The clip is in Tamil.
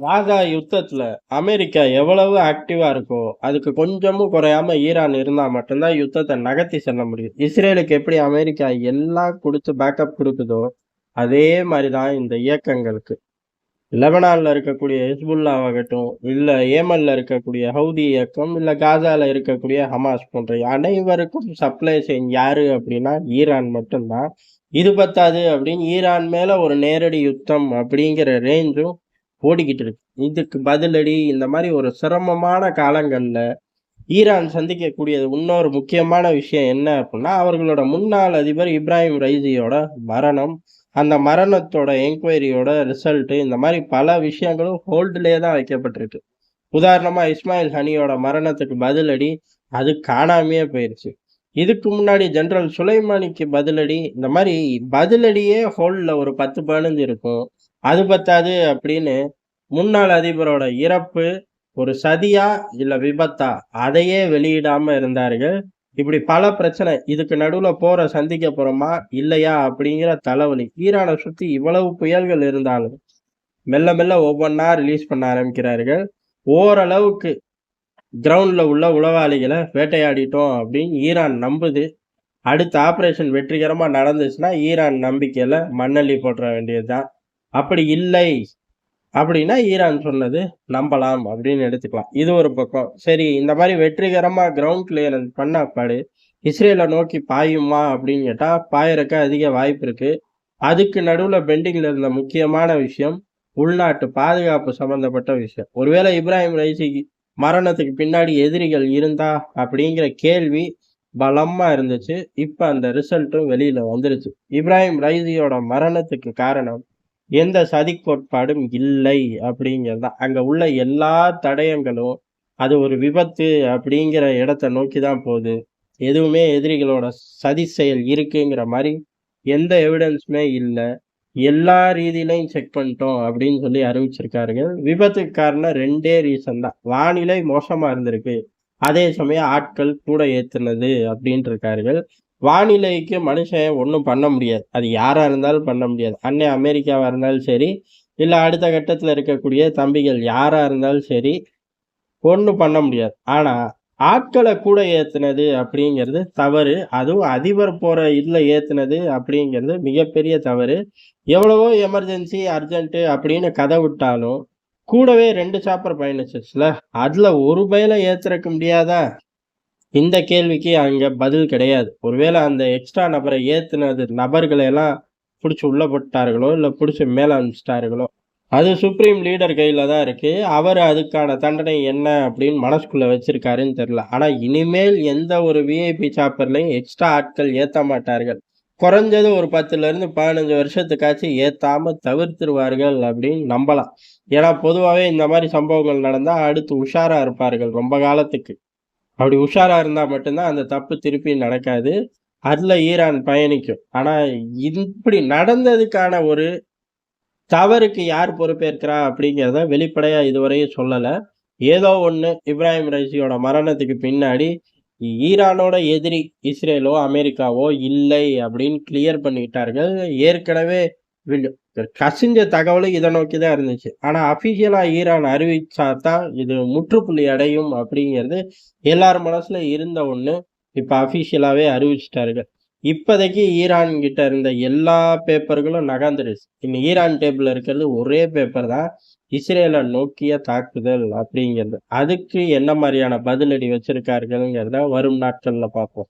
காசா யுத்தத்துல அமெரிக்கா எவ்வளவு ஆக்டிவா இருக்கோ, அதுக்கு கொஞ்சமும் குறையாம ஈரான் இருந்தா மட்டும் தான் யுத்தத்த நகர்த்தி செல்ல முடியும். இஸ்ரேலுக்கு எப்படி அமெரிக்கா எல்லாம் குடுத்து பேக்கப் குடுக்குதோ, அதே மாரி தான் இந்த இயக்கங்களுக்கு. லெபனான்ல இருக்கக்கூடிய ஹிஸ்புல்லாவாகட்டும், இல்ல ஏமன்ல இருக்கக்கூடிய ஹவுதி இயக்கம், இல்ல காசால இருக்கக்கூடிய ஹமாஸ் போன்ற அனைவருக்கும் சப்ளை செய்யும் யாரு அப்படின்னா, ஈரான் மட்டும் தான். இது பத்தாது அப்படின்னு ஈரான் மேல ஒரு நேரடி யுத்தம் அப்படிங்கிற ரேஞ்சும் ஓடிக்கிட்டு இருக்கு. இதுக்கு பதிலடி இந்த மாரி ஒரு சிரமமான காலங்கள்ல, ஈரான் சந்திக்கக்கூடியது இன்னொரு முக்கியமான விஷயம் என்ன அப்புட்ன்னா, அவர்களோட முன்னாள் அதிபர் இப்ராஹிம் ரைசியோட மரணம். அந்த மரணத்தோட என்குவைரியோட ரிசல்ட் இந்த மாரி பல விஷயங்களும் ஹோல்டுலயே தான் வைக்கப்பட்டிருக்கு. உதாரணமா இஸ்மாயில் ஹனியோட மரணத்துக்கு பதிலடி, அது காணாமயே போயிருச்சு. இதுக்கு முன்னாடி ஜெனரல் சுலைமானிக்கு பதிலடி, இந்த மாரி பதிலடியே ஹோல்ட்ல ஒரு 10, 15 இருக்கும். அது பத்தாது அப்படின்னு முன்னாள் அதிபரோட இறப்பு ஒரு சதியா, இல்ல விபத்தா? அதையே வெளியிடாம இருந்தார்கள். இப்படி பல பிரச்சனை. இதுக்கு நடுவுல போர சந்திக்க போறோமா? இல்லையா? அப்படிங்கிற தலைவலி. ஈரான சுத்தி இவ்வளவு புயல்கள் இருந்தாலும், மெல்ல மெல்ல ஒவ்வொன்னா ரிலீஸ் பண்ண ஆரம்பிக்கிறார்கள். ஓரளவுக்கு கிரவுண்ட்ல உள்ள உளவாளிகள வேட்டையாடிட்டோம் அப்படின்னு ஈரான் நம்புது. அடுத்த ஆப்பரேஷன் வெற்றிகரமா நடந்துச்சுன்னா, ஈரான் நம்பிக்கையில மண்ணள்ளி போட்ற வேண்டியது தான். அப்படி இல்லை அப்படின்னா, ஈரான் சொன்னது நம்பலாம் அப்படின்னு எடுத்துக்கலாம். இது ஒரு பக்கம். சரி இந்த மாரி வெற்றிகரமா கிரவுண்ட் கிளியரன்ஸ் பண்ண அப்பாடு, இஸ்ரேல நோக்கி பாயுமா அப்படின்னு கேட்டா, பாயறக்கு அதிக வாய்ப்பு இருக்கு. அதுக்கு நடுவுல பெண்டிங்ல இருந்த முக்கியமான விஷயம், உள்நாட்டு பாதுகாப்பு சம்பந்தப்பட்ட விஷயம். ஒருவேளை இப்ராஹிம் ரைசி மரணத்துக்கு பின்னாடி எதிரிகள் இருந்தா அப்படிங்கிற கேள்வி பலமா இருந்துச்சு. இப்ப அந்த ரிசல்ட்டும் வெளியில வந்துருச்சு. இப்ராஹிம் ரைசியோட மரணத்துக்கு காரணம் எந்த சதிக் கோட்பாடும் இல்லை அப்படிங்கிறது தான். அங்க உள்ள எல்லா தடயங்களும், அது ஒரு விபத்து அப்படிங்கிற இடத்த நோக்கி தான் போது. எதுவுமே எதிரிகளோட சதி செயல் இருக்குங்கிற மாரி எந்த எவிடன்ஸுமே இல்ல. எல்லா ரீதியிலயும் செக் பண்ணிட்டோம் அப்படின்னு சொல்லி அறிவிச்சிருக்கார்கள். விபத்துக்கு காரணம் 2டே ரீசன் தான். வானிலை மோசமா இருந்திருக்கு. அதே சமயம் ஆட்கள் கூட ஏத்துனது அப்படின்ட்டு இருக்கார்கள். வானிலைக்கு மனுஷன் ஒண்ணும் பண்ண முடியாது. அது யாரா இருந்தாலும் பண்ண முடியாது. அன்னை அமெரிக்காவா இருந்தாலும் சரி, இல்ல அடுத்த கட்டத்துல இருக்கக்கூடிய தம்பிகள் யாரா இருந்தாலும் சரி, ஒண்ணும் பண்ண முடியாது. ஆனா, ஆட்கள கூட ஏத்துனது அப்படிங்கிறது தவறு. அதுவும் அதிபர் போற இதுல ஏத்துனது அப்படிங்கிறது மிகப்பெரிய தவறு. எவ்வளவோ எமர்ஜென்சி, அர்ஜென்ட் அப்படின்னு கத விட்டாலும், கூடவே 2 சாப்பர் பயணிச்சுச்சுல்ல. அதுல ஒரு பயல ஏத்துறக்கு முடியாதா? இந்த கேள்விக்கு அங்க பதில் கிடையாது. ஒருவேள அந்த எக்ஸ்ட்ரா நபர ஏத்துனது நபர்கள எல்லாம் புடிச்சு உள்ள போட்டார்களோ, இல்ல புடிச்சு மேல அனுப்பிச்சுட்டார்களோ, அது சுப்ரீம் லீடர் கையில தான் இருக்கு. அவரு அதுக்கான தண்டனை என்ன அப்படின்னு மனசுக்குள்ள வச்சிருக்காருன்னு தெரியல. ஆனா இனிமேல் எந்த ஒரு விஐபி சாப்பர்லயும் எக்ஸ்ட்ரா ஆட்கள் ஏத்த மாட்டார்கள். குறைஞ்சது ஒரு 10லிருந்து 15 வருஷத்துக்காச்சும் ஏத்தாம தவிர்த்துருவார்கள் அப்படின்னு நம்பலாம். ஏன்னா பொதுவாவே இந்த மாரி சம்பவங்கள் நடந்தா அடுத்து உஷாரா இருப்பார்கள் ரொம்ப காலத்துக்கு. அப்படி உஷாரா இருந்தா மட்டும் தான் அந்த தப்பு திருப்பி நடக்காது. அதுல ஈரான் பயணிக்கும். ஆனா இப்படி நடந்ததுக்கான ஒரு தவறுக்கு யார் பொறுப்பேற்கிறா அப்படிங்கிறத வெளிப்படையா இதுவரையும் சொல்லல. ஏதோ ஒண்ணு இப்ராஹிம் ரைசியோட மரணத்துக்கு பின்னாடி ஈரானோட எதிரி இஸ்ரேலோ, அமெரிக்காவோ இல்லை அப்படின்னு கிளியர் பண்ணிட்டார்கள். ஏற்கனவே வில் கசிஞ்ச தகவலும் இத நோக்கி தான் இருந்துச்சு. ஆனா அஃபிஷியலா ஈரான் அறிவிச்சா தான் இது முற்றுப்புள்ளி அடையும் அப்படிங்கிறது எல்லார் மனசுல இருந்த ஒண்ணு. இப்ப அஃபிஷியலாவே அறிவிச்சுட்டார்கள். இப்போதைக்கு ஈரான் கிட்ட இருந்த எல்லா பேப்பர்களும் நகர்ந்துருச்சு. இனி ஈரான் டேபிள்ல இருக்கிறது ஒரே பேப்பர் தான். இஸ்ரேல நோக்கிய தாக்குதல் அப்படிங்கிறது. அதுக்கு என்ன மாரியான பதிலடி வச்சிருக்கார்கள்ங்கிறத வரும் நாட்கள்ல பார்ப்போம்.